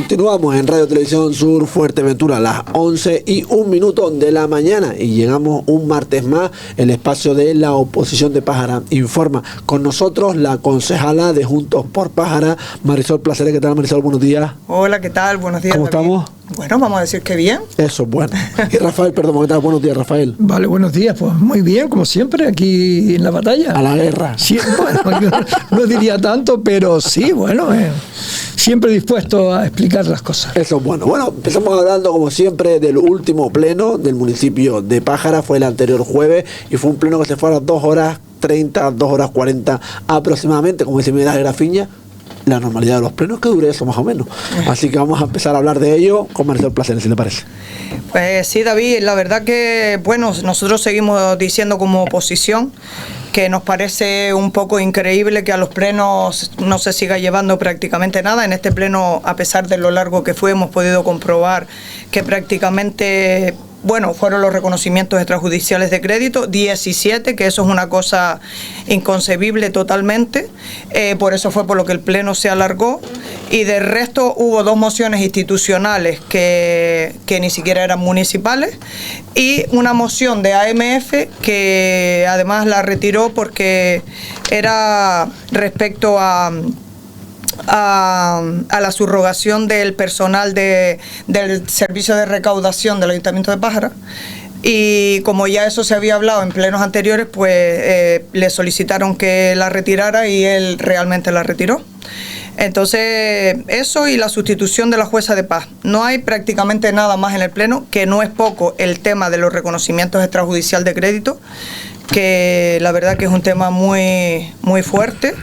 Continuamos en Radio Televisión Sur Fuerteventura a las 11:01 de la mañana y llegamos un martes más, el espacio de la oposición de Pájara Informa. Con nosotros la concejala de Juntos por Pájara, Marisol Placeres. ¿Qué tal, Marisol? Buenos días. Hola, ¿qué tal? Buenos días. ¿Cómo estamos? Bueno, vamos a decir que bien. Eso, bueno. Y Rafael, perdón, ¿qué tal? Buenos días, Rafael. Vale, buenos días. Pues muy bien, como siempre, aquí en la batalla. A la guerra. Sí, bueno, yo no diría tanto, pero sí, bueno, siempre dispuesto a explicar las cosas. Eso es bueno. Bueno, empezamos hablando, como siempre, del último pleno del municipio de Pájara. Fue el anterior jueves y fue un pleno que se fue a las 2:30, 2:40 aproximadamente, como dice Miguel Grafiña. La normalidad de los plenos, que dure eso más o menos. Así que vamos a empezar a hablar de ello con Marisol Placeres, si le parece. Pues sí, David, la verdad que, bueno, nosotros seguimos diciendo como oposición que nos parece un poco increíble que a los plenos no se siga llevando prácticamente nada. En este pleno, a pesar de lo largo que fue, hemos podido comprobar que prácticamente... Bueno, fueron los reconocimientos extrajudiciales de crédito, 17, que eso es una cosa inconcebible totalmente, por eso fue por lo que el pleno se alargó, y del resto hubo 2 mociones institucionales que ni siquiera eran municipales, y una moción de AMF que además la retiró porque era respecto a la subrogación del personal del servicio de recaudación del Ayuntamiento de Pájara, y como ya eso se había hablado en plenos anteriores, pues le solicitaron que la retirara y él realmente la retiró. Entonces, eso y la sustitución de la jueza de paz. No hay prácticamente nada más en el pleno, que no es poco el tema de los reconocimientos extrajudicial de crédito, que la verdad que es un tema muy, muy fuerte.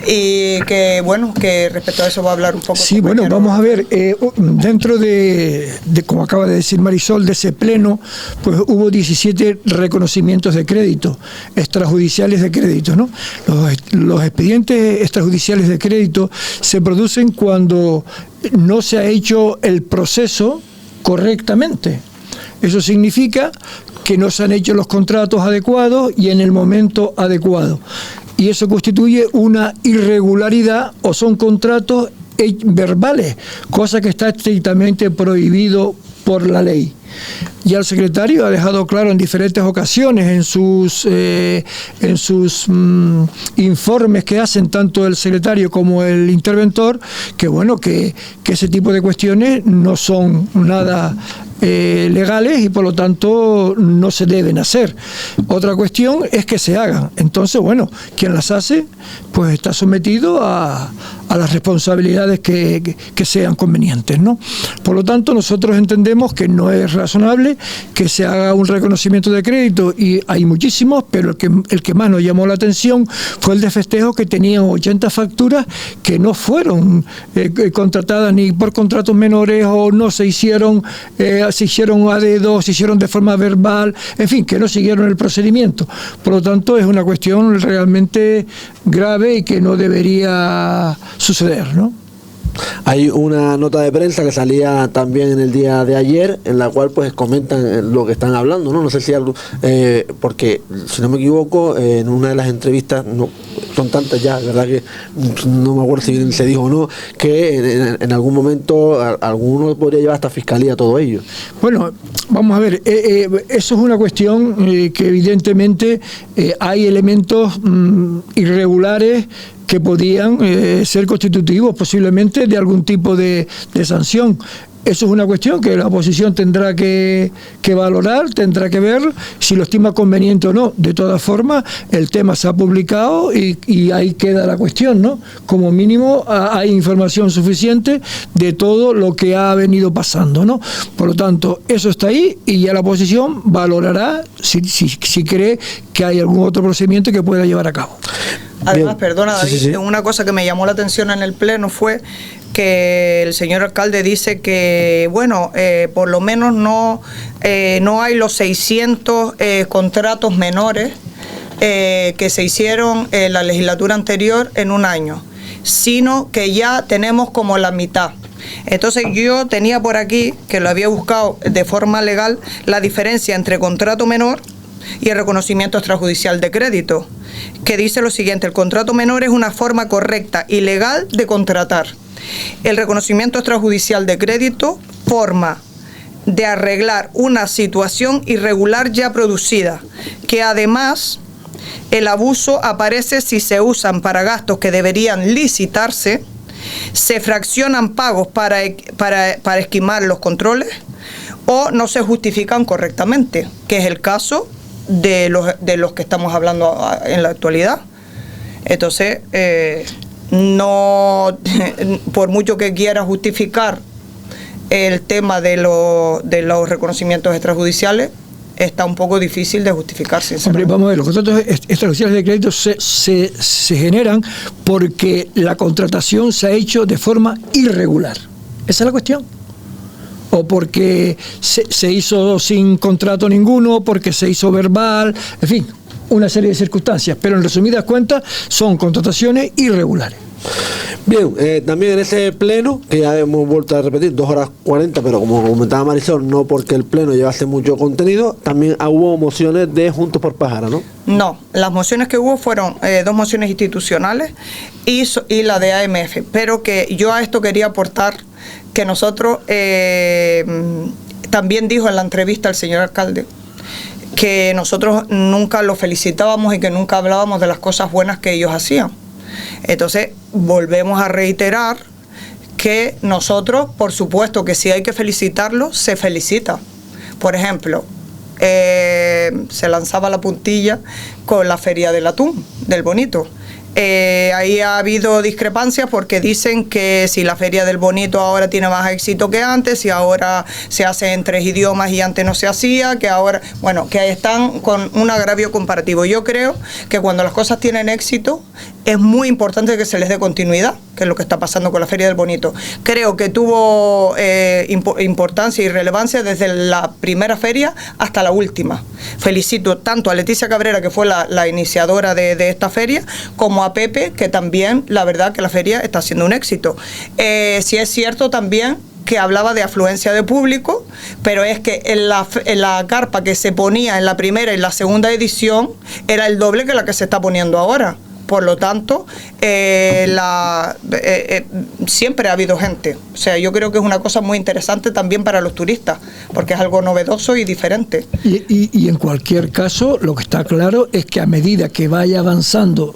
Y que, bueno, que respecto a eso va a hablar un poco. Sí, bueno, vamos a ver, dentro de, como acaba de decir Marisol, de ese pleno, pues hubo 17 reconocimientos de crédito, extrajudiciales de crédito, ¿no? Los expedientes extrajudiciales de crédito se producen cuando no se ha hecho el proceso correctamente. Eso significa que no se han hecho los contratos adecuados y en el momento adecuado. Y eso constituye una irregularidad o son contratos verbales, cosa que está estrictamente prohibido por la ley. Ya el secretario ha dejado claro en diferentes ocasiones en sus informes que hacen tanto el secretario como el interventor, que bueno, que ese tipo de cuestiones no son nada legales y por lo tanto no se deben hacer. Otra cuestión es que se hagan. Entonces, bueno, quien las hace pues está sometido a las responsabilidades que sean convenientes, ¿no? Por lo tanto, nosotros entendemos que no es razonable que se haga un reconocimiento de crédito, y hay muchísimos, pero el que más nos llamó la atención fue el de festejo, que tenían 80 facturas que no fueron contratadas ni por contratos menores, o no se hicieron a dedo, se hicieron de forma verbal, en fin, que no siguieron el procedimiento. Por lo tanto, es una cuestión realmente grave y que no debería suceder, ¿no? Hay una nota de prensa que salía también en el día de ayer, en la cual pues comentan lo que están hablando, ¿no? No sé si algo, porque si no me equivoco, en una de las entrevistas, no son tantas ya, verdad que no me acuerdo si se dijo o no, que en algún momento alguno podría llevar hasta fiscalía todo ello. Bueno, vamos a ver, eso es una cuestión que evidentemente hay elementos irregulares que podían ser constitutivos posiblemente de algún tipo de sanción. Eso es una cuestión que la oposición tendrá que valorar, tendrá que ver si lo estima conveniente o no. De todas formas, el tema se ha publicado y ahí queda la cuestión, ¿no? Como mínimo hay información suficiente de todo lo que ha venido pasando, ¿no? Por lo tanto, eso está ahí y ya la oposición valorará si cree que hay algún otro procedimiento que pueda llevar a cabo. Además, perdona, David, sí. Una cosa que me llamó la atención en el pleno fue que el señor alcalde dice que, bueno, por lo menos no hay los 600 contratos menores que se hicieron en la legislatura anterior en un año, sino que ya tenemos como la mitad. Entonces yo tenía por aquí, que lo había buscado de forma legal, la diferencia entre contrato menor y el reconocimiento extrajudicial de crédito, que dice lo siguiente: el contrato menor es una forma correcta y legal de contratar. El reconocimiento extrajudicial de crédito forma de arreglar una situación irregular ya producida, que además el abuso aparece si se usan para gastos que deberían licitarse, se fraccionan pagos para esquimar los controles o no se justifican correctamente, que es el caso de los que estamos hablando en la actualidad. Entonces, no, por mucho que quiera justificar el tema de los reconocimientos extrajudiciales, está un poco difícil de justificar, sinceramente. Hombre, vamos a ver, los contratos extrajudiciales de crédito se generan porque la contratación se ha hecho de forma irregular. Esa es la cuestión. O porque se hizo sin contrato ninguno, porque se hizo verbal, en fin, una serie de circunstancias. Pero en resumidas cuentas, son contrataciones irregulares. Bien, también en ese pleno, que ya hemos vuelto a repetir, 2 horas 40, pero como comentaba Marisol, no porque el pleno llevase mucho contenido, también hubo mociones de Juntos por Pájara, ¿no? No, las mociones que hubo fueron 2 mociones institucionales y la de AMF, pero que yo a esto quería aportar que nosotros, también dijo en la entrevista el señor alcalde, que nosotros nunca lo felicitábamos y que nunca hablábamos de las cosas buenas que ellos hacían. Entonces, volvemos a reiterar que nosotros, por supuesto que si hay que felicitarlos, se felicita. Por ejemplo, se lanzaba la puntilla con la Feria del Atún, del Bonito. Ahí ha habido discrepancias porque dicen que si la Feria del Bonito ahora tiene más éxito que antes, y ahora se hace en 3 idiomas y antes no se hacía, que ahora, bueno, que están con un agravio comparativo. Yo creo que cuando las cosas tienen éxito es muy importante que se les dé continuidad, que es lo que está pasando con la Feria del Bonito. Creo que tuvo importancia y relevancia desde la primera feria hasta la última. Felicito tanto a Leticia Cabrera, que fue la iniciadora de esta feria, como a Pepe, que también, la verdad, que la feria está siendo un éxito. Sí es cierto también que hablaba de afluencia de público, pero es que en la carpa que se ponía en la primera y la segunda edición era el doble que la que se está poniendo ahora. Por lo tanto, siempre ha habido gente. O sea, yo creo que es una cosa muy interesante también para los turistas, porque es algo novedoso y diferente. Y en cualquier caso, lo que está claro es que a medida que vaya avanzando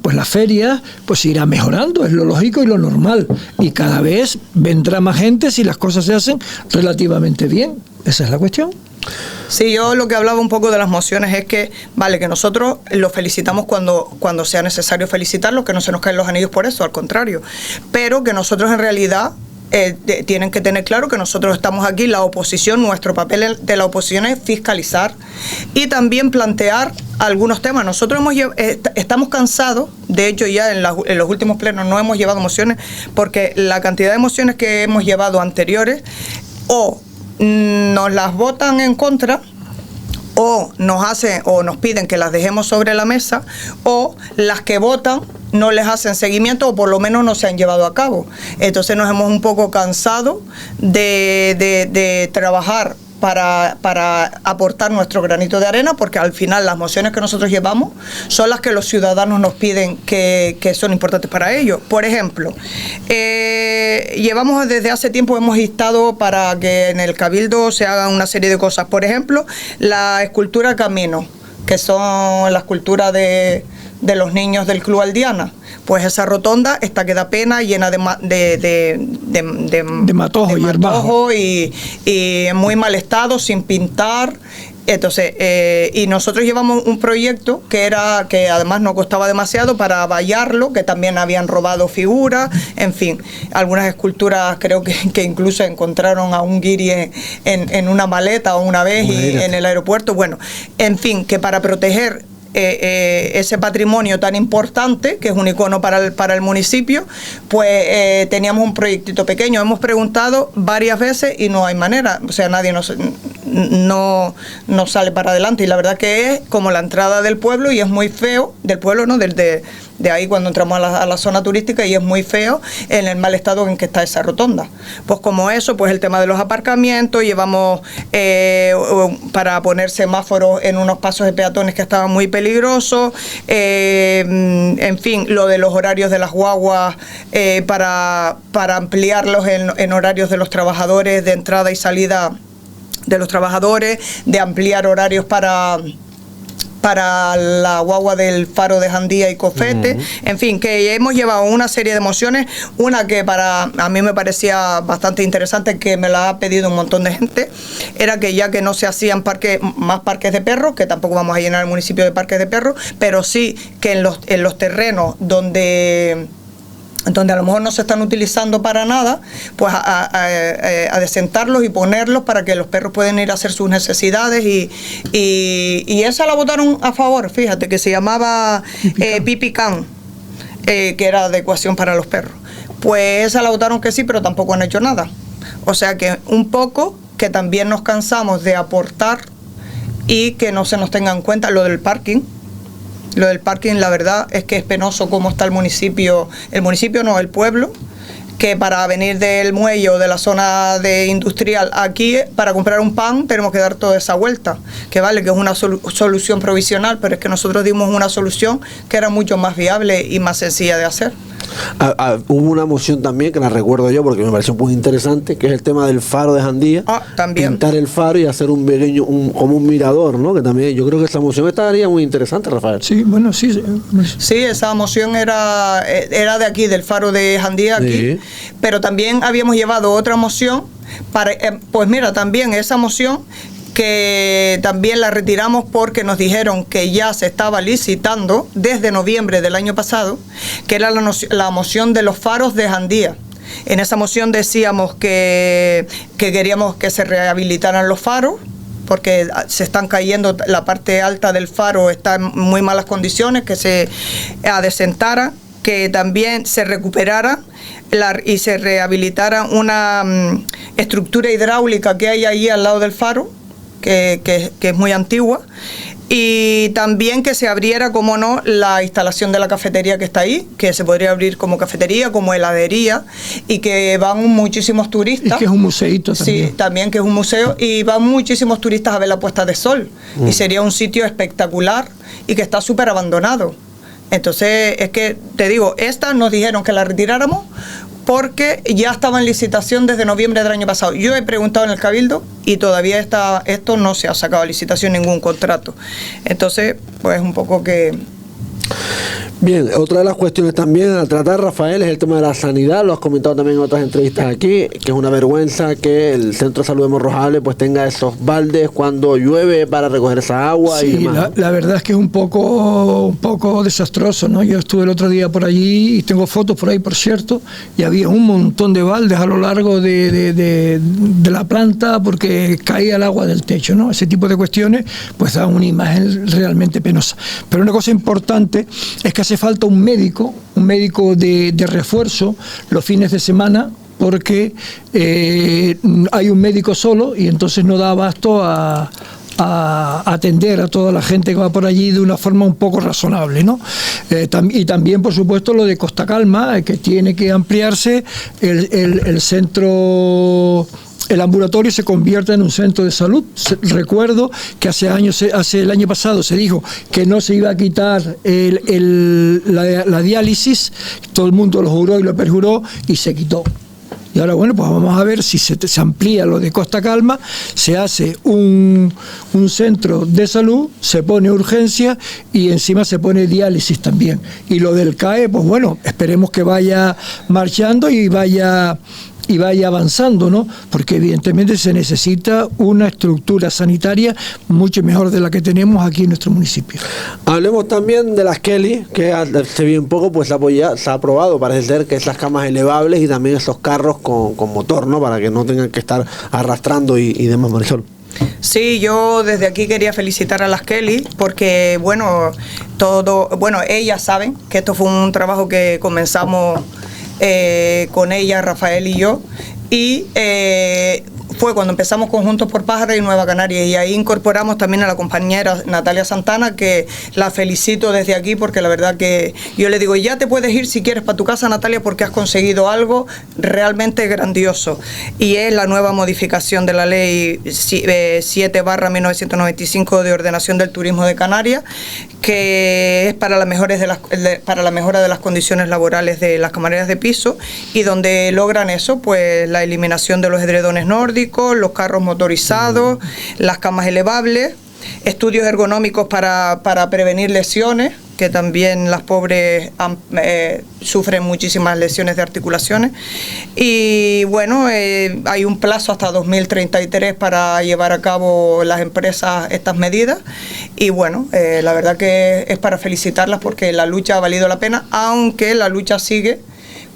pues la feria, pues irá mejorando, es lo lógico y lo normal. Y cada vez vendrá más gente si las cosas se hacen relativamente bien. Esa es la cuestión. Sí, yo lo que hablaba un poco de las mociones es que, vale, que nosotros los felicitamos cuando sea necesario felicitarlos, que no se nos caen los anillos por eso, al contrario, pero que nosotros en realidad tienen que tener claro que nosotros estamos aquí, la oposición, nuestro papel de la oposición es fiscalizar y también plantear algunos temas. Nosotros estamos cansados, de hecho ya en los últimos plenos no hemos llevado mociones, porque la cantidad de mociones que hemos llevado anteriores, o nos las votan en contra, o nos piden que las dejemos sobre la mesa, o las que votan no les hacen seguimiento, o por lo menos no se han llevado a cabo. Entonces nos hemos un poco cansado de trabajar para aportar nuestro granito de arena, porque al final las mociones que nosotros llevamos son las que los ciudadanos nos piden que son importantes para ellos. Por ejemplo, llevamos desde hace tiempo, hemos instado para que en el Cabildo se hagan una serie de cosas. Por ejemplo, la escultura Camino, que son la escultura de los niños del Club Aldiana. Pues esa rotonda está que da pena, llena de matojo y en muy mal estado, sin pintar. Entonces, y nosotros llevamos un proyecto que además no costaba demasiado para vallarlo, que también habían robado figuras, en fin, algunas esculturas creo que incluso encontraron a un guiri en una maleta una vez en el aeropuerto. Bueno, en fin, que para proteger ese patrimonio tan importante, que es un icono para el municipio, pues teníamos un proyectito pequeño. Hemos preguntado varias veces y no hay manera, o sea, nadie no sale para adelante. Y la verdad que es como la entrada del pueblo, y es muy feo, del pueblo, ¿no? De ahí cuando entramos a la zona turística, y es muy feo en el mal estado en que está esa rotonda. Pues como eso, pues el tema de los aparcamientos, llevamos para poner semáforos en unos pasos de peatones que estaban muy peligrosos, en fin, lo de los horarios de las guaguas para ampliarlos en horarios de los trabajadores, de entrada y salida de los trabajadores, de ampliar horarios para la guagua del Faro de Jandía y Cofete, en fin, que hemos llevado una serie de mociones, una que a mí me parecía bastante interesante, que me la ha pedido un montón de gente, era que ya que no se hacían más parques de perros, que tampoco vamos a llenar el municipio de parques de perros, pero sí que en los terrenos donde a lo mejor no se están utilizando para nada, pues a desentarlos y ponerlos para que los perros puedan ir a hacer sus necesidades, y esa la votaron a favor, fíjate, que se llamaba Pipicán, que era adecuación para los perros. Pues esa la votaron que sí, pero tampoco han hecho nada. O sea que un poco que también nos cansamos de aportar y que no se nos tenga en cuenta lo del parking. Lo del parking, la verdad es que es penoso cómo está el municipio no, el pueblo, que para venir del muelle o de la zona de industrial aquí, para comprar un pan, tenemos que dar toda esa vuelta, que vale, que es una solución provisional, pero es que nosotros dimos una solución que era mucho más viable y más sencilla de hacer. Hubo una moción también que la recuerdo yo porque me pareció muy interesante, que es el tema del faro de Jandía. También. Pintar el faro y hacer un pequeño, como un mirador, ¿no? Que también yo creo que esa moción estaría muy interesante, Rafael. Sí, bueno, sí. Sí, esa moción era de aquí, del faro de Jandía aquí, sí. Pero también habíamos llevado otra moción para, pues mira, también esa moción, que también la retiramos porque nos dijeron que ya se estaba licitando desde noviembre del año pasado, que era la moción de los faros de Jandía. En esa moción decíamos que queríamos que se rehabilitaran los faros, porque se están cayendo, la parte alta del faro está en muy malas condiciones, que se adesentara, que también se recuperara y se rehabilitara una estructura hidráulica que hay ahí al lado del faro, que es muy antigua, y también que se abriera, como no, la instalación de la cafetería que está ahí, que se podría abrir como cafetería, como heladería, y que van muchísimos turistas. Y que es un museíto también. Sí, también que es un museo, y van muchísimos turistas a ver la puesta de sol, y sería un sitio espectacular y que está súper abandonado. Entonces, es que, te digo, esta nos dijeron que la retiráramos porque ya estaba en licitación desde noviembre del año pasado. Yo he preguntado en el Cabildo y todavía esto no se ha sacado a licitación, ningún contrato. Entonces, pues un poco que... Bien, otra de las cuestiones también a tratar, Rafael, es el tema de la sanidad. Lo has comentado también en otras entrevistas aquí, que es una vergüenza que el Centro de Salud de Morrojable pues tenga esos baldes cuando llueve para recoger esa agua. Sí, y demás. La verdad es que es un poco desastroso, ¿no? Yo estuve el otro día por allí y tengo fotos por ahí, por cierto, y había un montón de baldes a lo largo de la planta porque caía el agua del techo, ¿no? Ese tipo de cuestiones pues da una imagen realmente penosa. Pero una cosa importante es que hace falta un médico de refuerzo los fines de semana, porque hay un médico solo y entonces no da abasto a atender a toda la gente que va por allí de una forma un poco razonable, ¿no? Y también, por supuesto, lo de Costa Calma, que tiene que ampliarse el centro. El ambulatorio se convierte en un centro de salud. Recuerdo que el año pasado se dijo que no se iba a quitar la diálisis, todo el mundo lo juró y lo perjuró y se quitó. Y ahora, bueno, pues vamos a ver si se amplía lo de Costa Calma, se hace un centro de salud, se pone urgencia y encima se pone diálisis también. Y lo del CAE, pues bueno, esperemos que vaya marchando y vaya avanzando, ¿no? Porque evidentemente se necesita una estructura sanitaria mucho mejor de la que tenemos aquí en nuestro municipio. Hablemos también de las Kelly, que hace bien poco pues se ha aprobado, parece ser, que esas camas elevables y también esos carros con motor, ¿no? Para que no tengan que estar arrastrando y demás, Marisol. Sí, yo desde aquí quería felicitar a las Kelly porque, bueno, ellas saben que esto fue un trabajo que comenzamos con ella, Rafael y yo, y fue cuando empezamos con Juntos por Pájaros y Nueva Canarias, y ahí incorporamos también a la compañera Natalia Santana, que la felicito desde aquí, porque la verdad que yo le digo, ya te puedes ir si quieres para tu casa, Natalia, porque has conseguido algo realmente grandioso, y es la nueva modificación de la ley 7/1995 de ordenación del turismo de Canarias, que es para la mejora de las condiciones laborales de las camareras de piso, y donde logran eso, pues la eliminación de los edredones nórdicos, los carros motorizados, las camas elevables, estudios ergonómicos para prevenir lesiones, que también las pobres sufren muchísimas lesiones de articulaciones, y bueno, hay un plazo hasta 2033 para llevar a cabo las empresas estas medidas, y bueno, la verdad que es para felicitarlas, porque la lucha ha valido la pena, aunque la lucha sigue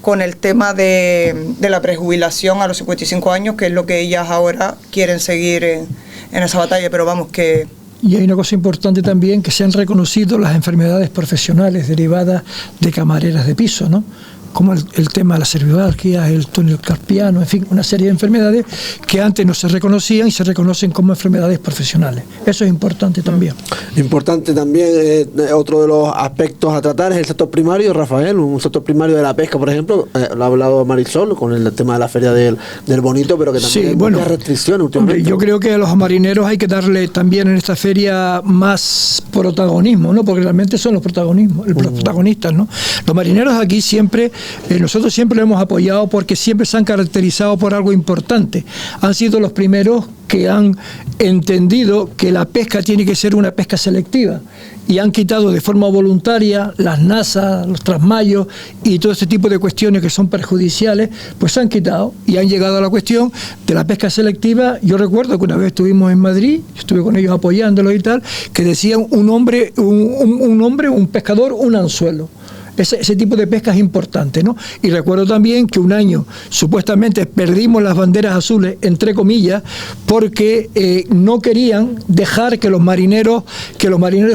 con el tema de la prejubilación a los 55 años, que es lo que ellas ahora quieren seguir en esa batalla, pero vamos que... Y hay una cosa importante también, que se han reconocido las enfermedades profesionales derivadas de camareras de piso, ¿no? Como el tema de la cervicalgia, el túnel carpiano, en fin, una serie de enfermedades que antes no se reconocían y se reconocen como enfermedades profesionales. Eso es importante también. Importante también, otro de los aspectos a tratar es el sector primario, Rafael, un sector primario de la pesca, por ejemplo, lo ha hablado Marisol con el tema de la feria del Bonito, pero que también hay muchas restricciones últimamente. Hombre, yo creo que a los marineros hay que darle también en esta feria más protagonismo, ¿no? Porque realmente son los protagonistas, ¿no? Los marineros aquí siempre... nosotros siempre lo hemos apoyado, porque siempre se han caracterizado por algo importante. Han sido los primeros que han entendido que la pesca tiene que ser una pesca selectiva, y han quitado de forma voluntaria las nasas, los trasmayos y todo este tipo de cuestiones que son perjudiciales, pues se han quitado y han llegado a la cuestión de la pesca selectiva. Yo recuerdo que una vez estuvimos en Madrid, estuve con ellos apoyándolos y tal, que decían un pescador, un anzuelo. Ese tipo de pesca es importante, ¿no? Y recuerdo también que un año supuestamente perdimos las banderas azules, entre comillas, porque no querían dejar que los marineros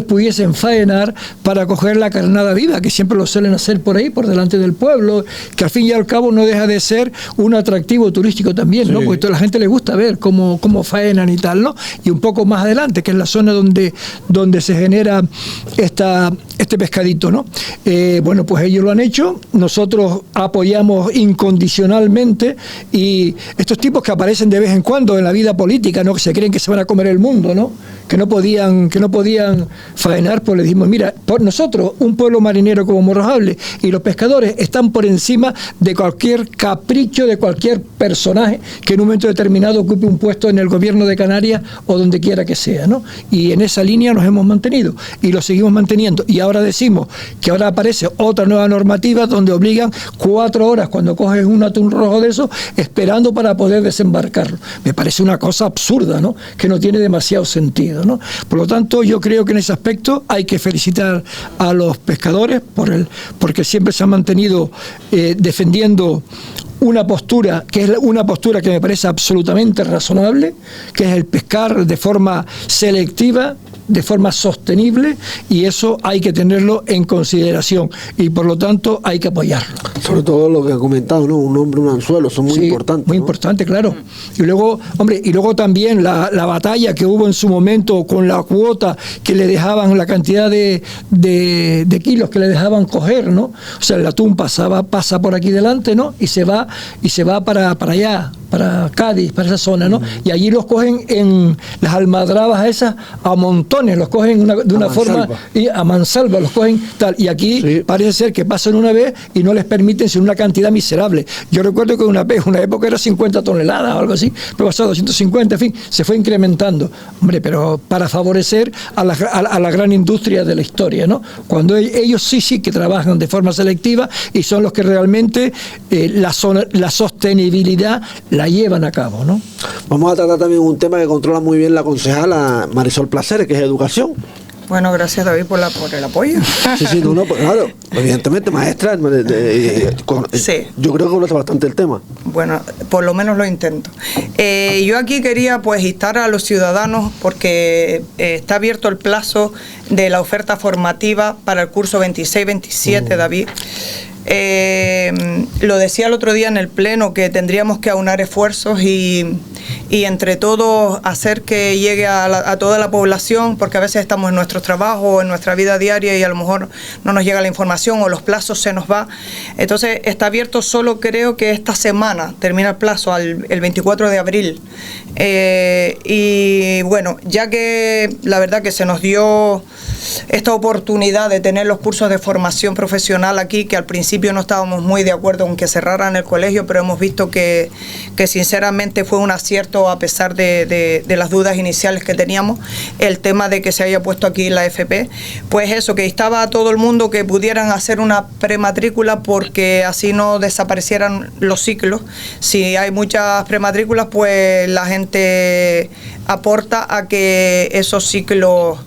pudiesen faenar para coger la carnada viva, que siempre lo suelen hacer por ahí, por delante del pueblo, que al fin y al cabo no deja de ser un atractivo turístico también, ¿no? Sí. Porque a la gente le gusta ver cómo faenan y tal, ¿no? Y un poco más adelante, que es la zona donde se genera este pescadito, ¿no? Bueno, pues ellos lo han hecho, nosotros apoyamos incondicionalmente, y estos tipos que aparecen de vez en cuando en la vida política, ¿no? Que se creen que se van a comer el mundo, ¿no? Que no podían faenar, pues les dijimos, mira, por nosotros, un pueblo marinero como Morrojable y los pescadores están por encima de cualquier capricho de cualquier personaje que en un momento determinado ocupe un puesto en el gobierno de Canarias o donde quiera que sea, ¿no? Y en esa línea nos hemos mantenido y lo seguimos manteniendo, y ahora decimos que ahora aparece otra nueva normativa donde obligan 4 horas cuando coges un atún rojo de eso, esperando para poder desembarcarlo. Me parece una cosa absurda, ¿no? Que no tiene demasiado sentido, ¿no? Por lo tanto, yo creo que en ese aspecto hay que felicitar a los pescadores porque siempre se han mantenido defendiendo una postura que es una postura que me parece absolutamente razonable, que es el pescar de forma selectiva, de forma sostenible, y eso hay que tenerlo en consideración y por lo tanto hay que apoyarlo. Sobre todo lo que ha comentado, ¿no? Un hombre, un anzuelo, son muy importantes. Muy importante, claro. Y luego, también la batalla que hubo en su momento con la cuota que le dejaban, la cantidad de kilos que le dejaban coger, ¿no? O sea, el atún pasa por aquí delante, ¿no? Y se va para allá, para Cádiz, para esa zona, ¿no? Y allí los cogen en las almadrabas esas a montones, los cogen de una forma, y a mansalva los cogen tal, y aquí parece ser que pasan una vez y no les permiten sin una cantidad miserable. Yo recuerdo que una época era 50 toneladas o algo así, pero pasó a 250, en fin, se fue incrementando. Hombre, pero para favorecer a la gran industria de la historia, ¿no? Cuando ellos sí que trabajan de forma selectiva y son los que realmente la sostenibilidad la llevan a cabo, ¿no? Vamos a tratar también un tema que controla muy bien la concejala Marisol Placeres, que es educación. Bueno, gracias David por el apoyo. Sí, no, pues, claro, evidentemente maestra, sí. Yo creo que conoce bastante el tema. Bueno, por lo menos lo intento. Yo aquí quería pues instar a los ciudadanos, porque está abierto el plazo de la oferta formativa para el curso 26-27, David. Lo decía el otro día en el pleno, que tendríamos que aunar esfuerzos y y entre todos hacer que llegue a toda la población, porque a veces estamos en nuestro trabajo, en nuestra vida diaria y a lo mejor no nos llega la información o los plazos se nos va. Entonces está abierto solo, creo que esta semana termina el plazo, el 24 de abril. Y bueno, ya que la verdad que se nos dio esta oportunidad de tener los cursos de formación profesional aquí, que al principio no estábamos muy de acuerdo con que cerraran el colegio, pero hemos visto que sinceramente fue un acierto a pesar de las dudas iniciales que teníamos, el tema de que se haya puesto aquí la FP, pues eso, que instaba a todo el mundo que pudieran hacer una prematrícula porque así no desaparecieran los ciclos. Si hay muchas prematrículas, pues la gente aporta a que esos ciclos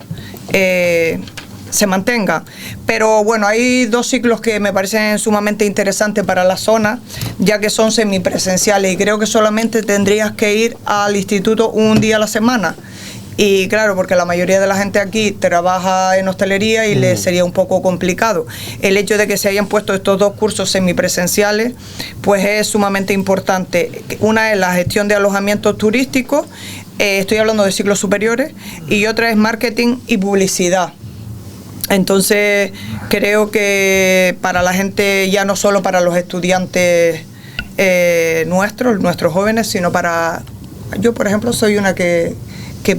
se mantenga. Pero bueno, hay 2 ciclos que me parecen sumamente interesantes para la zona, ya que son semipresenciales y creo que solamente tendrías que ir al instituto un día a la semana. Y claro, porque la mayoría de la gente aquí trabaja en hostelería y les sería un poco complicado. El hecho de que se hayan puesto estos 2 cursos semipresenciales, pues es sumamente importante. Una es la gestión de alojamientos turísticos, estoy hablando de ciclos superiores, y otra es marketing y publicidad. Entonces creo que para la gente, ya no solo para los estudiantes nuestros jóvenes, sino para... Yo, por ejemplo, soy una que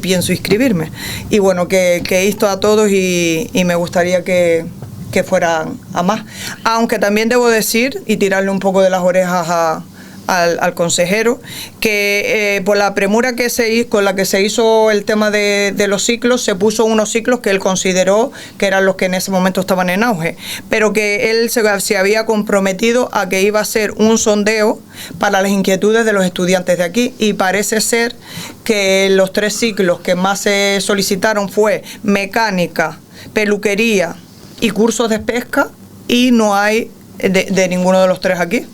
pienso inscribirme. Y bueno, que insto a todos y me gustaría que fueran a más. Aunque también debo decir, y tirarle un poco de las orejas al consejero, que por la premura con la que se hizo el tema de los ciclos, se puso unos ciclos que él consideró que eran los que en ese momento estaban en auge, pero que él se había comprometido a que iba a hacer un sondeo para las inquietudes de los estudiantes de aquí, y parece ser que los 3 ciclos que más se solicitaron fue mecánica, peluquería y cursos de pesca, y no hay de ninguno de los 3 aquí.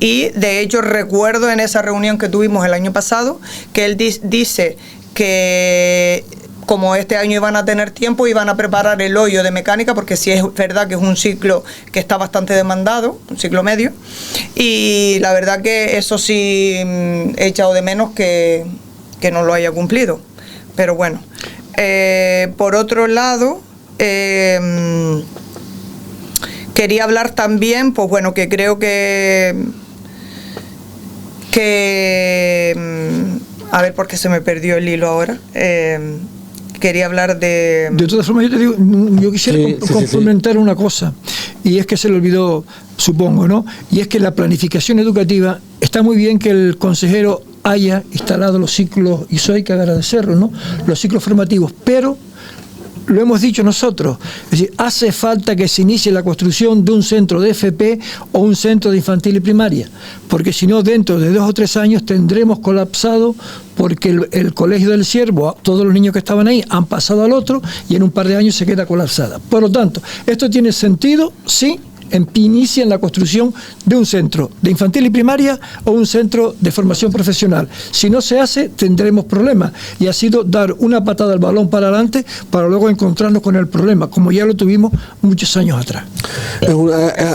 Y de hecho recuerdo en esa reunión que tuvimos el año pasado que él dice que como este año iban a tener tiempo, iban a preparar el hoyo de mecánica, porque sí es verdad que es un ciclo que está bastante demandado, un ciclo medio, y la verdad que eso sí he echado de menos que no lo haya cumplido. Pero bueno, por otro lado, quería hablar también, pues bueno, que creo que a ver, porque se me perdió el hilo ahora. Quería hablar de... De todas formas, yo te digo, yo quisiera complementar una cosa, y es que se le olvidó, supongo, ¿no? Y es que la planificación educativa, está muy bien que el consejero haya instalado los ciclos, y eso hay que agradecerlo, ¿no? Los ciclos formativos, pero lo hemos dicho nosotros, es decir, hace falta que se inicie la construcción de un centro de FP o un centro de infantil y primaria, porque si no, dentro de 2 o 3 años tendremos colapsado, porque el Colegio del Ciervo, todos los niños que estaban ahí han pasado al otro y en un par de años se queda colapsada. Por lo tanto, ¿esto tiene sentido? Sí. Inicia en la construcción de un centro de infantil y primaria o un centro de formación profesional. Si no se hace, tendremos problemas, y ha sido dar una patada al balón para adelante para luego encontrarnos con el problema, como ya lo tuvimos muchos años atrás. Es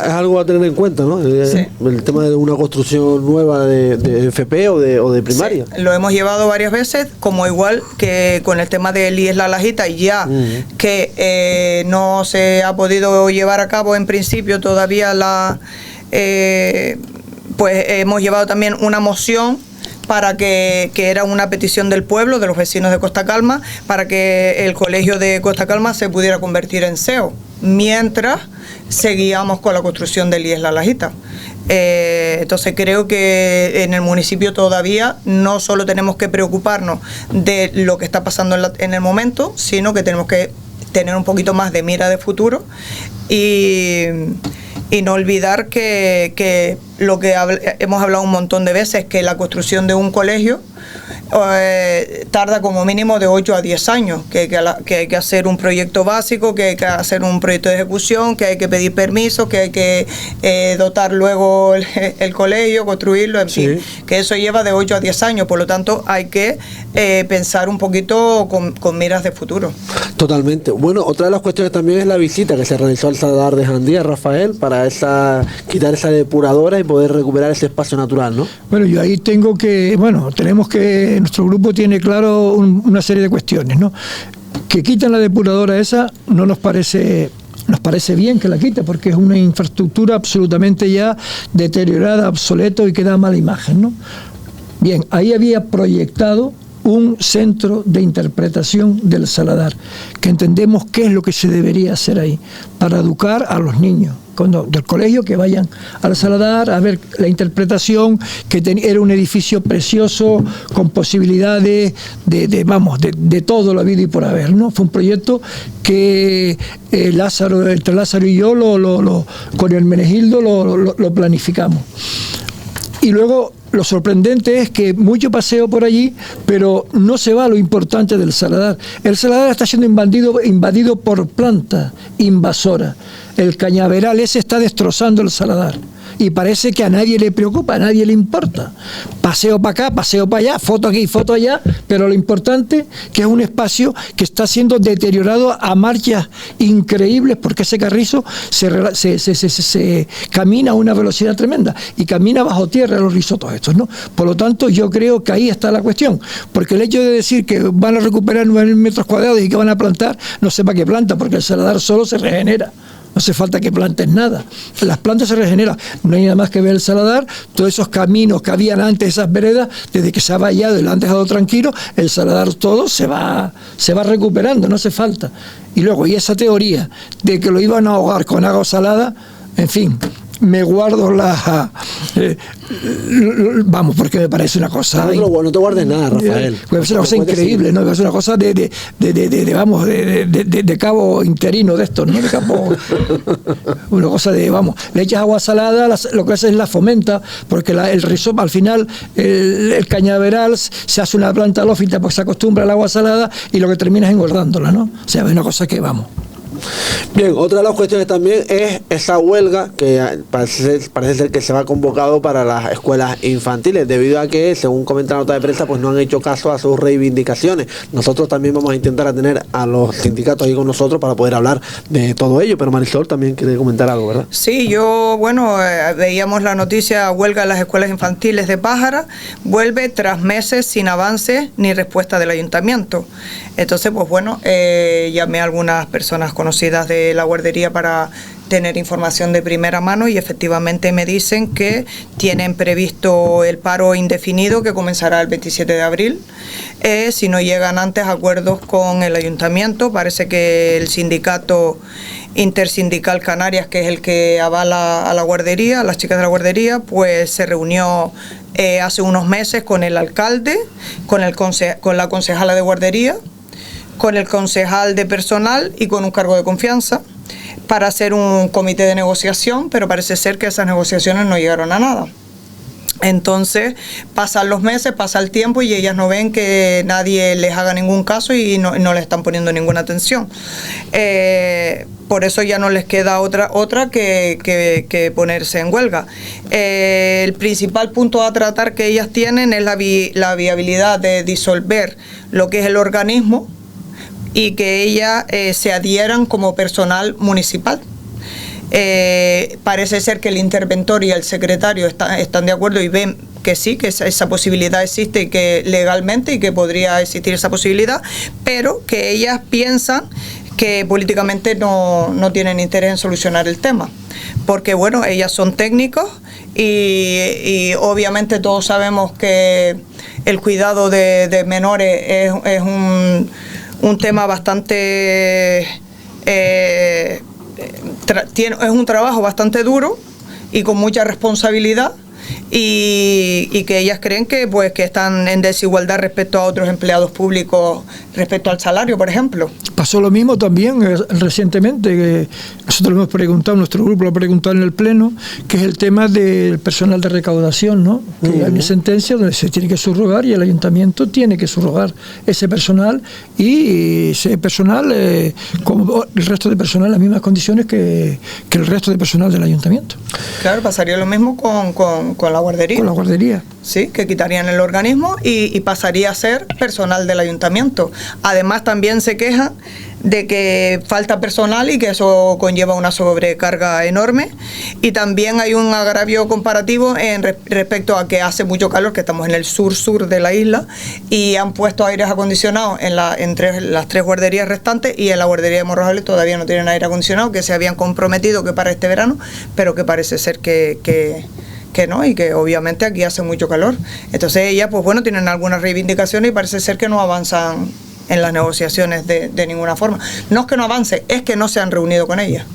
algo a tener en cuenta, ¿no? Sí. El tema de una construcción nueva de FP o de primaria. Sí, lo hemos llevado varias veces, como igual que con el tema del IES La Lajita, ya que no se ha podido llevar a cabo en principio todavía pues hemos llevado también una moción para que era una petición del pueblo, de los vecinos de Costa Calma, para que el colegio de Costa Calma se pudiera convertir en SEO, mientras seguíamos con la construcción del IES La Lajita. Entonces creo que en el municipio todavía no solo tenemos que preocuparnos de lo que está pasando en el momento, sino que tenemos que tener un poquito más de mira de futuro y no olvidar que lo que hemos hablado un montón de veces, que la construcción de un colegio tarda como mínimo de 8 a 10 años, que hay que hacer un proyecto básico, que hay que hacer un proyecto de ejecución, que hay que pedir permisos, que hay que dotar luego el colegio, construirlo, en fin, que eso lleva de 8 a 10 años, por lo tanto hay que pensar un poquito con miras de futuro. Totalmente. Bueno, otra de las cuestiones también es la visita que se realizó al Salar de Jandía, Rafael, para quitar esa depuradora y poder recuperar ese espacio natural, ¿no? Bueno, yo ahí tenemos que nuestro grupo tiene claro una serie de cuestiones, ¿no? Que quitan la depuradora esa no nos parece bien que la quite, porque es una infraestructura absolutamente ya deteriorada, obsoleto y que da mala imagen, ¿no? Bien, ahí había proyectado un centro de interpretación del Saladar, que entendemos qué es lo que se debería hacer ahí, para educar a los niños del colegio que vayan al Saladar a ver la interpretación, que era un edificio precioso, con posibilidades de todo lo habido y por haber, ¿no? Fue un proyecto que entre Lázaro y yo, con el Menegildo, lo planificamos. Y luego lo sorprendente es que mucho paseo por allí, pero no se va a lo importante del Saladar. El Saladar está siendo invadido por plantas invasoras. El cañaveral ese está destrozando el Saladar. Y parece que a nadie le preocupa, a nadie le importa. Paseo para acá, paseo para allá, foto aquí, foto allá, pero lo importante que es un espacio que está siendo deteriorado a marchas increíbles, porque ese carrizo se camina a una velocidad tremenda y camina bajo tierra los risotos estos, ¿no? Por lo tanto, yo creo que ahí está la cuestión, porque el hecho de decir que van a recuperar 9.000 metros cuadrados y que van a plantar, no sé para qué planta, porque el Saladar solo se regenera. No hace falta que plantes nada. Las plantas se regeneran. No hay nada más que ver el Saladar. Todos esos caminos que habían antes, esas veredas, desde que se ha vallado y lo han dejado tranquilo, el Saladar todo se va recuperando, no hace falta. Y luego, y esa teoría de que lo iban a ahogar con agua salada, en fin, me guardo vamos, porque me parece una cosa... No te guardes nada, Rafael. Es una cosa increíble, ¿no? Es una cosa de cabo interino de estos, ¿no? De cabo... Una cosa le echas agua salada, lo que hace es la fomenta, porque el rizoma, al final, el cañaveral se hace una planta halófita porque se acostumbra al agua salada y lo que termina es engordándola, ¿no? O sea, es una cosa que, Bien, otra de las cuestiones también es esa huelga que parece ser que se va convocado para las escuelas infantiles, debido a que, según comenta la nota de prensa, pues no han hecho caso a sus reivindicaciones. Nosotros también vamos a intentar tener a los sindicatos ahí con nosotros para poder hablar de todo ello, pero Marisol también quiere comentar algo, ¿verdad? Sí, veíamos la noticia, huelga en las escuelas infantiles de Pájara, vuelve tras meses sin avance ni respuesta del ayuntamiento. Entonces, llamé a algunas personas conocidas de la guardería para tener información de primera mano y efectivamente me dicen que tienen previsto el paro indefinido que comenzará el 27 de abril. Si no llegan antes acuerdos con el ayuntamiento, parece que el sindicato intersindical Canarias, que es el que avala a la guardería, a las chicas de la guardería, pues se reunió hace unos meses con el alcalde, con la concejala de guardería, con el concejal de personal y con un cargo de confianza para hacer un comité de negociación, pero parece ser que esas negociaciones no llegaron a nada. Entonces pasan los meses, pasa el tiempo y ellas no ven que nadie les haga ningún caso y no les están poniendo ninguna atención. Por eso ya no les queda otra que ponerse en huelga. El principal punto a tratar que ellas tienen es la viabilidad de disolver lo que es el organismo y que ellas se adhieran como personal municipal. Parece ser que el interventor y el secretario están de acuerdo y ven que sí, que esa posibilidad existe y que legalmente y que podría existir esa posibilidad, pero que ellas piensan que políticamente no tienen interés en solucionar el tema, porque ellas son técnicos y obviamente todos sabemos que el cuidado de menores es un tema bastante es un trabajo bastante duro y con mucha responsabilidad y que ellas creen que están en desigualdad respecto a otros empleados públicos respecto al salario, por ejemplo. Pasó lo mismo también recientemente, que nosotros lo hemos preguntado, nuestro grupo lo ha preguntado en el Pleno, que es el tema del personal de recaudación, ¿no? Que hay una sentencia donde se tiene que subrogar y el ayuntamiento tiene que subrogar ese personal y ese personal, como el resto de personal, en las mismas condiciones que el resto de personal del ayuntamiento. Claro, pasaría lo mismo con la guardería. Con la guardería. Sí, que quitarían el organismo y pasaría a ser personal del ayuntamiento. Además, también se quejan de que falta personal y que eso conlleva una sobrecarga enorme. Y también hay un agravio comparativo respecto a que hace mucho calor, que estamos en el sur de la isla, y han puesto aires acondicionados en las 3 guarderías restantes, y en la guardería de Morrojales todavía no tienen aire acondicionado, que se habían comprometido que para este verano, pero que parece ser que no, y que obviamente aquí hace mucho calor. Entonces ellas, pues bueno, tienen algunas reivindicaciones y parece ser que no avanzan en las negociaciones de ninguna forma. No es que no avance, es que no se han reunido con ella.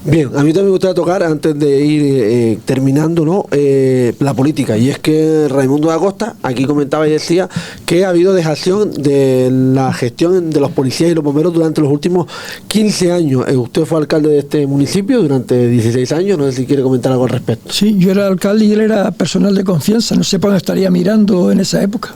Bien, a mí también me gustaría tocar, antes de ir terminando, ¿no? La política, y es que Raimundo da Costa aquí comentaba y decía que ha habido dejación de la gestión de los policías y los bomberos durante los últimos 15 años. Usted fue alcalde de este municipio durante 16 años, no sé si quiere comentar algo al respecto. Sí, yo era alcalde y él era personal de confianza, no sé por dónde estaría mirando en esa época.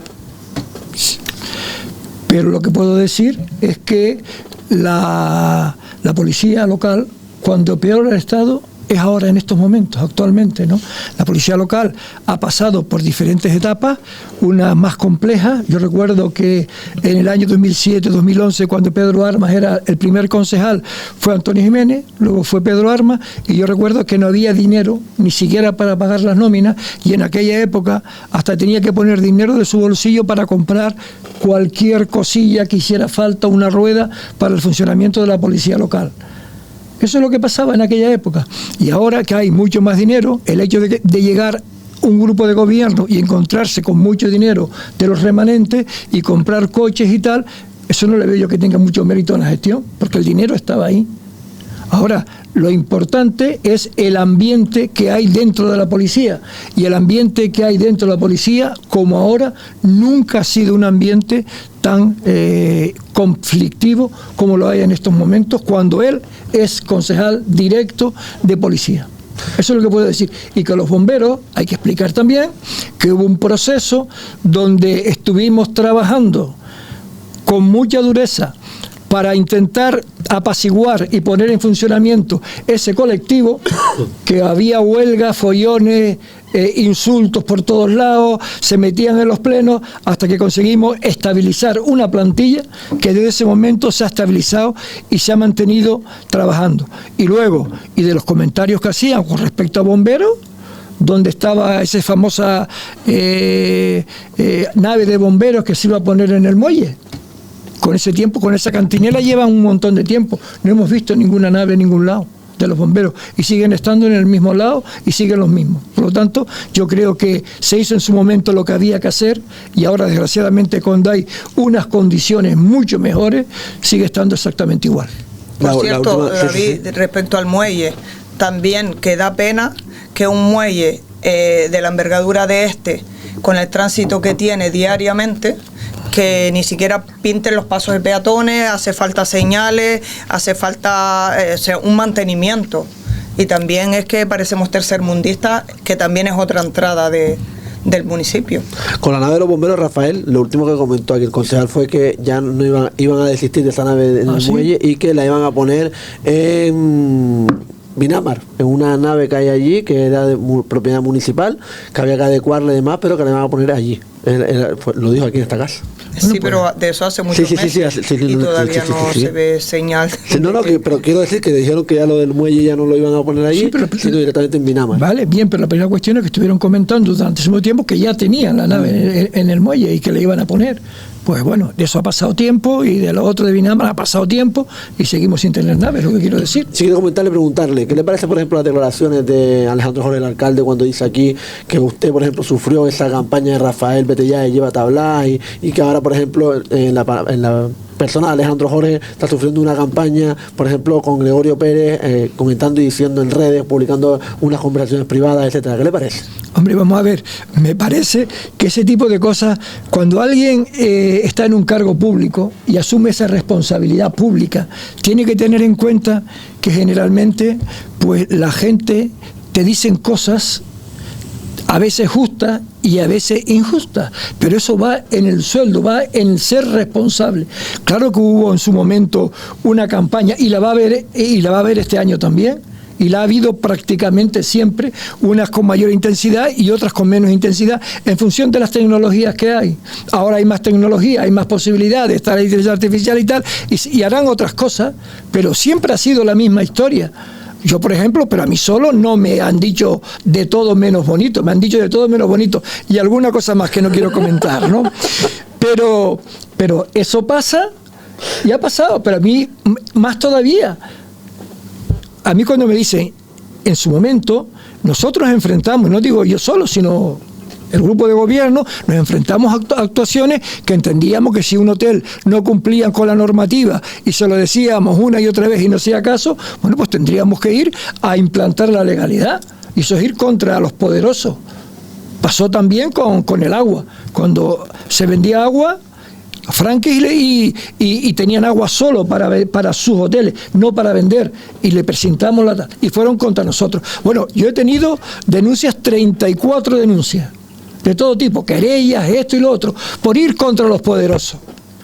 Pero lo que puedo decir es que la policía local, cuando peor ha estado, es ahora en estos momentos, actualmente, ¿no? La policía local ha pasado por diferentes etapas, una más compleja. Yo recuerdo que en el año 2007-2011, cuando Pedro Armas era el primer concejal, fue Antonio Jiménez, luego fue Pedro Armas, y yo recuerdo que no había dinero ni siquiera para pagar las nóminas, y en aquella época hasta tenía que poner dinero de su bolsillo para comprar cualquier cosilla que hiciera falta, una rueda para el funcionamiento de la policía local. Eso es lo que pasaba en aquella época. Y ahora que hay mucho más dinero, el hecho de llegar un grupo de gobierno y encontrarse con mucho dinero de los remanentes y comprar coches y tal, eso no le veo yo que tenga mucho mérito en la gestión, porque el dinero estaba ahí. Ahora, lo importante es el ambiente que hay dentro de la policía. Y el ambiente que hay dentro de la policía, como ahora, nunca ha sido un ambiente tan conflictivo como lo hay en estos momentos, cuando él es concejal directo de policía. Eso es lo que puedo decir. Y que los bomberos, hay que explicar también que hubo un proceso donde estuvimos trabajando con mucha dureza para intentar apaciguar y poner en funcionamiento ese colectivo, que había huelgas, follones, insultos por todos lados, se metían en los plenos, hasta que conseguimos estabilizar una plantilla que desde ese momento se ha estabilizado y se ha mantenido trabajando. Y luego, y de los comentarios que hacían con respecto a bomberos, donde estaba esa famosa nave de bomberos que se iba a poner en el muelle. Con ese tiempo, con esa cantinela llevan un montón de tiempo. No hemos visto ninguna nave en ningún lado de los bomberos y siguen estando en el mismo lado y siguen los mismos. Por lo tanto, yo creo que se hizo en su momento lo que había que hacer, y ahora desgraciadamente cuando hay unas condiciones mucho mejores, sigue estando exactamente igual. Por cierto, David, respecto al muelle, también que da pena que un muelle de la envergadura de este, con el tránsito que tiene diariamente, que ni siquiera pinten los pasos de peatones, hace falta señales, hace falta un mantenimiento. Y también es que parecemos tercermundistas, que también es otra entrada del municipio. Con la nave de los bomberos, Rafael, lo último que comentó aquí el concejal fue que ya no iban a desistir de esa nave en el muelle, y que la iban a poner en Vinamar, en una nave que hay allí, que era de propiedad municipal, que había que adecuarle y demás, pero que la iban a poner allí. Lo dijo aquí en esta casa. Sí, pero de eso hace muchos meses y todavía no se ve señal. Pero quiero decir que dijeron que ya lo del muelle ya no lo iban a poner allí, sino directamente en Vinamar. Vale, bien, pero la primera cuestión es que estuvieron comentando durante ese tiempo que ya tenían la nave en el muelle y que le iban a poner. Pues bueno, de eso ha pasado tiempo, y de lo otro de Vinamar ha pasado tiempo, y seguimos sin tener nave, es lo que quiero decir. Sí, quiero preguntarle, ¿qué le parece, por ejemplo, las declaraciones de Alejandro Jorge, el alcalde, cuando dice aquí que usted, por ejemplo, sufrió esa campaña de Rafael, vete ya y llévate a hablar, y que ahora, por ejemplo, en la persona de Alejandro Jorge está sufriendo una campaña, por ejemplo, con Gregorio Pérez, comentando y diciendo en redes, publicando unas conversaciones privadas, etcétera? ¿Qué le parece? Hombre, vamos a ver, me parece que ese tipo de cosas, cuando alguien está en un cargo público y asume esa responsabilidad pública, tiene que tener en cuenta que generalmente pues la gente te dicen cosas a veces justas y a veces injustas, pero eso va en el sueldo, va en ser responsable. Claro que hubo en su momento una campaña, y la va a haber este año también, Y la ha habido prácticamente siempre, unas con mayor intensidad y otras con menos intensidad, en función de las tecnologías que hay. Ahora hay más tecnología, hay más posibilidades, está la inteligencia artificial y tal, y harán otras cosas, pero siempre ha sido la misma historia. Yo, por ejemplo, pero a mí solo no me han dicho de todo menos bonito, me han dicho de todo menos bonito y alguna cosa más que no quiero comentar, ¿no? Pero eso pasa y ha pasado, pero a mí más todavía. A mí cuando me dicen, en su momento, nosotros nos enfrentamos, no digo yo solo, sino el grupo de gobierno, nos enfrentamos a actuaciones que entendíamos que si un hotel no cumplía con la normativa y se lo decíamos una y otra vez y no hacía caso, bueno, pues tendríamos que ir a implantar la legalidad. Y eso es ir contra los poderosos. Pasó también con el agua. Cuando se vendía agua, franques y tenían agua solo para sus hoteles, no para vender, y le presentamos y fueron contra nosotros. Bueno, yo he tenido denuncias, 34 denuncias, de todo tipo, querellas, esto y lo otro, por ir contra los poderosos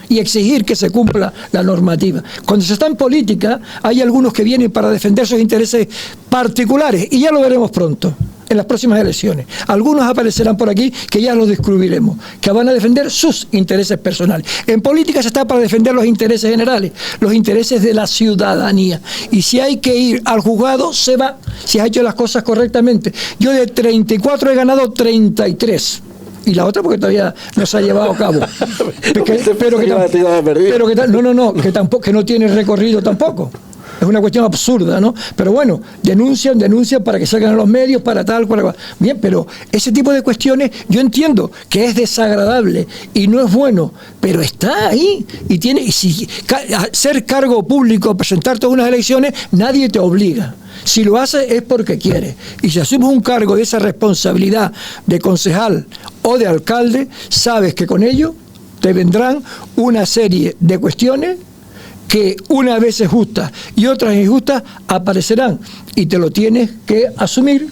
y exigir que se cumpla la normativa. Cuando se está en política, hay algunos que vienen para defender sus intereses particulares, y ya lo veremos pronto, en las próximas elecciones. Algunos aparecerán por aquí que ya los descubriremos, que van a defender sus intereses personales. En política se está para defender los intereses generales, los intereses de la ciudadanía. Y si hay que ir al juzgado, se va, si has hecho las cosas correctamente. Yo de 34 he ganado 33. Y la otra porque todavía no se ha llevado a cabo. Que no tiene recorrido tampoco. Es una cuestión absurda, ¿no? Pero bueno, denuncian para que salgan a los medios, para tal, para cual. Bien, pero ese tipo de cuestiones yo entiendo que es desagradable y no es bueno, pero está ahí. Y si ser cargo público, presentarte a unas elecciones, nadie te obliga. Si lo haces es porque quieres. Y si asumes un cargo de esa responsabilidad de concejal o de alcalde, sabes que con ello te vendrán una serie de cuestiones que unas veces justas y otras injustas aparecerán, y te lo tienes que asumir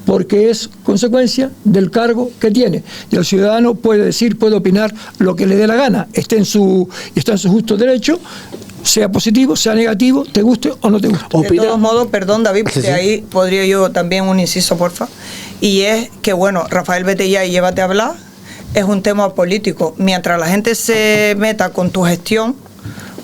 porque es consecuencia del cargo que tiene. Y el ciudadano puede decir, puede opinar lo que le dé la gana, está en su justo derecho, sea positivo, sea negativo, te guste o no te guste. De todos modos, perdón, David, porque ahí podría yo también un inciso, porfa, y es que, bueno, Rafael, vete ya y llévate a hablar, es un tema político. Mientras la gente se meta con tu gestión,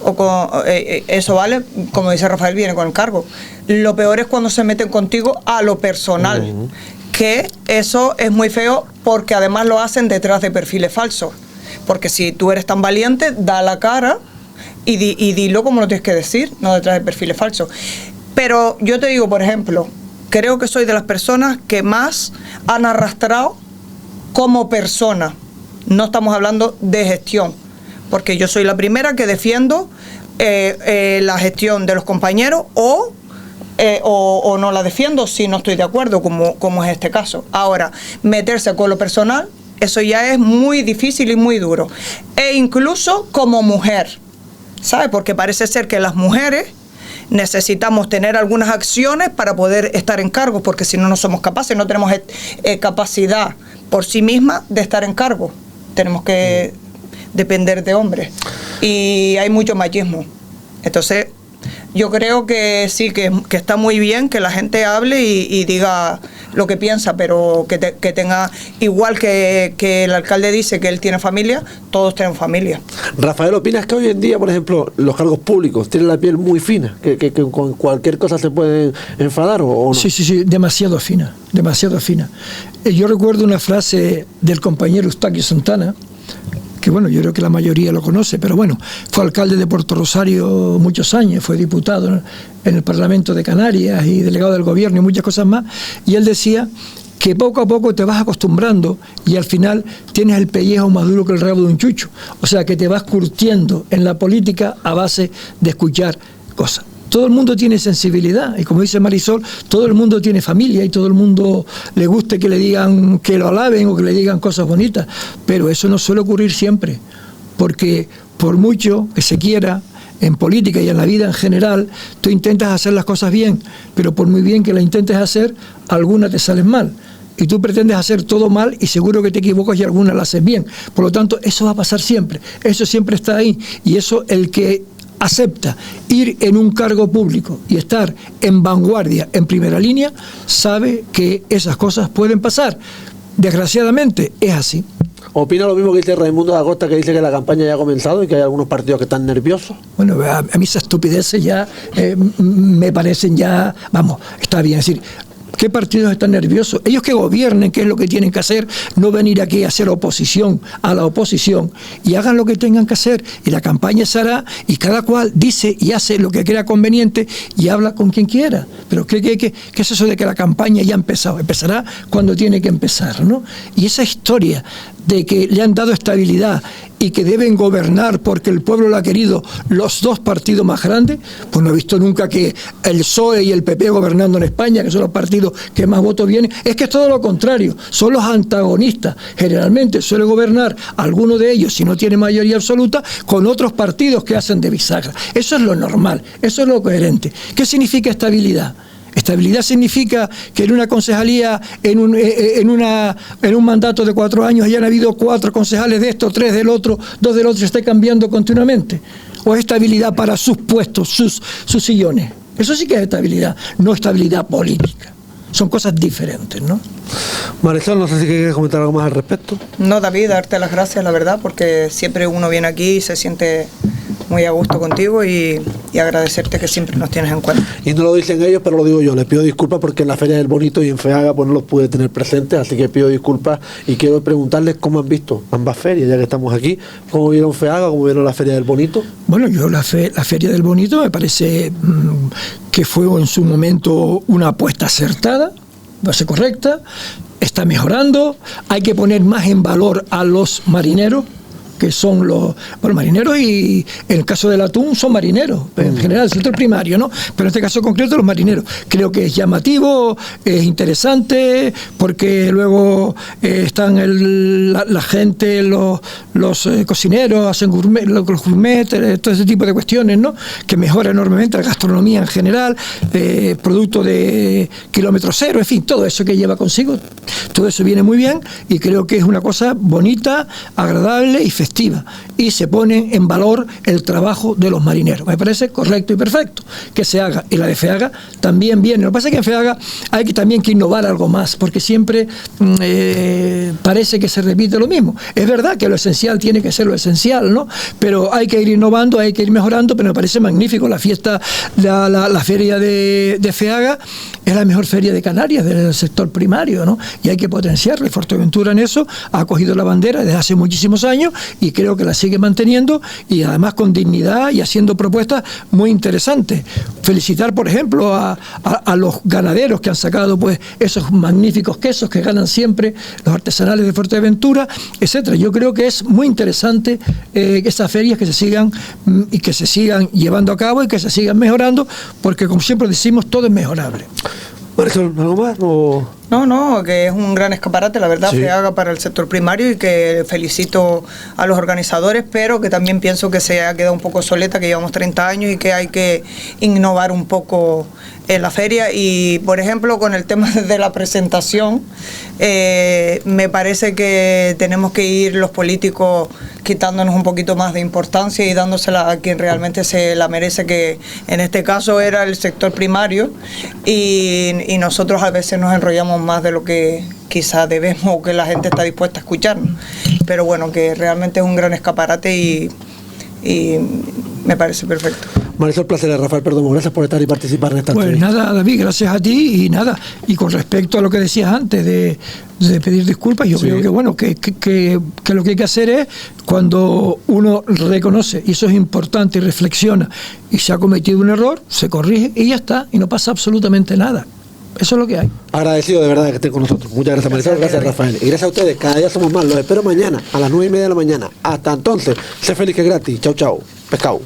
o con eso, vale, como dice Rafael, viene con el cargo. Lo peor es cuando se meten contigo a lo personal, que eso es muy feo, porque además lo hacen detrás de perfiles falsos. Porque si tú eres tan valiente, da la cara y dilo como lo tienes que decir, no detrás de perfiles falsos. Pero yo te digo, por ejemplo, creo que soy de las personas que más han arrastrado como persona. No estamos hablando de gestión, porque yo soy la primera que defiendo la gestión de los compañeros o no la defiendo si no estoy de acuerdo, como es este caso. Ahora, meterse con lo personal, eso ya es muy difícil y muy duro. E incluso como mujer, ¿sabes? Porque parece ser que las mujeres necesitamos tener algunas acciones para poder estar en cargo, porque si no, no somos capaces, no tenemos capacidad por sí misma de estar en cargo. Tenemos que depender de hombres, y hay mucho machismo. Entonces yo creo que sí, que está muy bien que la gente hable y diga lo que piensa, pero que tenga, igual que el alcalde dice que él tiene familia, todos tienen familia. Rafael, ¿opinas que hoy en día, por ejemplo, los cargos públicos tienen la piel muy fina, que con cualquier cosa se pueden enfadar o no? Sí, demasiado fina. Yo recuerdo una frase del compañero Eustaquio Santana, que bueno, yo creo que la mayoría lo conoce, pero bueno, fue alcalde de Puerto Rosario muchos años, fue diputado en el Parlamento de Canarias y delegado del gobierno y muchas cosas más, y él decía que poco a poco te vas acostumbrando y al final tienes el pellejo más duro que el rabo de un chucho, o sea que te vas curtiendo en la política a base de escuchar cosas. Todo el mundo tiene sensibilidad, y como dice Marisol, todo el mundo tiene familia y todo el mundo le guste que le digan, que lo alaben o que le digan cosas bonitas, pero eso no suele ocurrir siempre, porque por mucho que se quiera, en política y en la vida en general, tú intentas hacer las cosas bien, pero por muy bien que las intentes hacer, algunas te salen mal. Y tú pretendes hacer todo mal y seguro que te equivocas y algunas las haces bien. Por lo tanto, eso va a pasar siempre. Eso siempre está ahí. Y eso, el que acepta ir en un cargo público y estar en vanguardia, en primera línea, sabe que esas cosas pueden pasar. Desgraciadamente es así. ¿Opina lo mismo que dice Raimundo da Costa, que dice que la campaña ya ha comenzado y que hay algunos partidos que están nerviosos? Bueno, a mí esas estupideces ya me parecen ya, vamos, está bien, es decir, ¿qué partidos están nerviosos? Ellos que gobiernen, qué es lo que tienen que hacer, no venir aquí a hacer oposición a la oposición, y hagan lo que tengan que hacer, y la campaña se hará, y cada cual dice y hace lo que crea conveniente y habla con quien quiera. Pero ¿qué es eso de que la campaña ya ha empezado? Empezará cuando tiene que empezar, ¿no? Y esa historia de que le han dado estabilidad y que deben gobernar porque el pueblo lo ha querido los dos partidos más grandes, pues no he visto nunca que el PSOE y el PP gobernando en España, que son los partidos que más votos vienen. Es que es todo lo contrario, son los antagonistas. Generalmente suele gobernar alguno de ellos, si no tiene mayoría absoluta, con otros partidos que hacen de bisagra. Eso es lo normal, eso es lo coherente. ¿Qué significa estabilidad? Estabilidad significa que en una concejalía, en un mandato de 4 años, hayan habido 4 concejales de esto, 3 del otro, 2 del otro, y se esté cambiando continuamente. ¿O es estabilidad para sus puestos, sus sillones? Eso sí que es estabilidad, no estabilidad política. Son cosas diferentes, ¿no? Marisol, no sé si quieres comentar algo más al respecto. No, David, darte las gracias, la verdad, porque siempre uno viene aquí y se siente muy a gusto contigo y agradecerte que siempre nos tienes en cuenta. Y no lo dicen ellos, pero lo digo yo. Les pido disculpas porque en la Feria del Bonito y en FEAGA pues no los pude tener presentes, así que pido disculpas y quiero preguntarles cómo han visto ambas ferias, ya que estamos aquí. ¿Cómo vieron FEAGA? ¿Cómo vieron la Feria del Bonito? Bueno, yo la Feria del Bonito me parece que fue en su momento una apuesta acertada, base correcta, está mejorando, hay que poner más en valor a los marineros, que son los marineros, y en el caso del atún son marineros, en general el sector primario, ¿no? Pero en este caso concreto los marineros. Creo que es llamativo, es interesante, porque luego están la gente, los cocineros, hacen gourmet, los gourmet, todo ese tipo de cuestiones, ¿no? Que mejora enormemente la gastronomía en general, producto de kilómetro cero, en fin, todo eso que lleva consigo, todo eso viene muy bien y creo que es una cosa bonita, agradable y festiva. Y se pone en valor el trabajo de los marineros. Me parece correcto y perfecto que se haga. Y la de FEAGA también viene. Lo que pasa es que en FEAGA hay también que innovar algo más, porque siempre parece que se repite lo mismo. Es verdad que lo esencial tiene que ser lo esencial, ¿no? Pero hay que ir innovando, hay que ir mejorando, pero me parece magnífico. La fiesta, la feria de FEAGA es la mejor feria de Canarias, del sector primario, ¿no? Y hay que potenciarla. Y Fuerteventura en eso ha cogido la bandera desde hace muchísimos años y creo que la sigue manteniendo, y además con dignidad y haciendo propuestas muy interesantes. Felicitar, por ejemplo, a los ganaderos que han sacado pues esos magníficos quesos que ganan siempre, los artesanales de Fuerteventura, etcétera. Yo creo que es muy interesante esas ferias que se sigan y que se sigan llevando a cabo y que se sigan mejorando, porque como siempre decimos, todo es mejorable. Marisol, ¿algo más? No, que es un gran escaparate, la verdad, sí, que haga para el sector primario, y que felicito a los organizadores, pero que también pienso que se ha quedado un poco obsoleta, que llevamos 30 años y que hay que innovar un poco en la feria. Y, por ejemplo, con el tema de la presentación, me parece que tenemos que ir los políticos quitándonos un poquito más de importancia y dándosela a quien realmente se la merece, que en este caso era el sector primario, y nosotros a veces nos enrollamos más de lo que quizás debemos o que la gente está dispuesta a escucharnos. Pero bueno, que realmente es un gran escaparate y me parece perfecto. Marisol, placer. Rafael Perdomo, gracias por estar y participar en esta entrevista. Pues nada, David, gracias a ti y nada. Y con respecto a lo que decías antes de pedir disculpas, yo creo que bueno, que lo que hay que hacer es, cuando uno reconoce, y eso es importante, y reflexiona, y se ha cometido un error, se corrige y ya está, y no pasa absolutamente nada. Eso es lo que hay. Agradecido de verdad de que estén con nosotros. Muchas gracias, Marisol. Gracias, Rafael. Y gracias a ustedes. Cada día somos más. Los espero mañana a las 9:30 de la mañana. Hasta entonces, sé feliz que es gratis. Chau, chau. Pescado.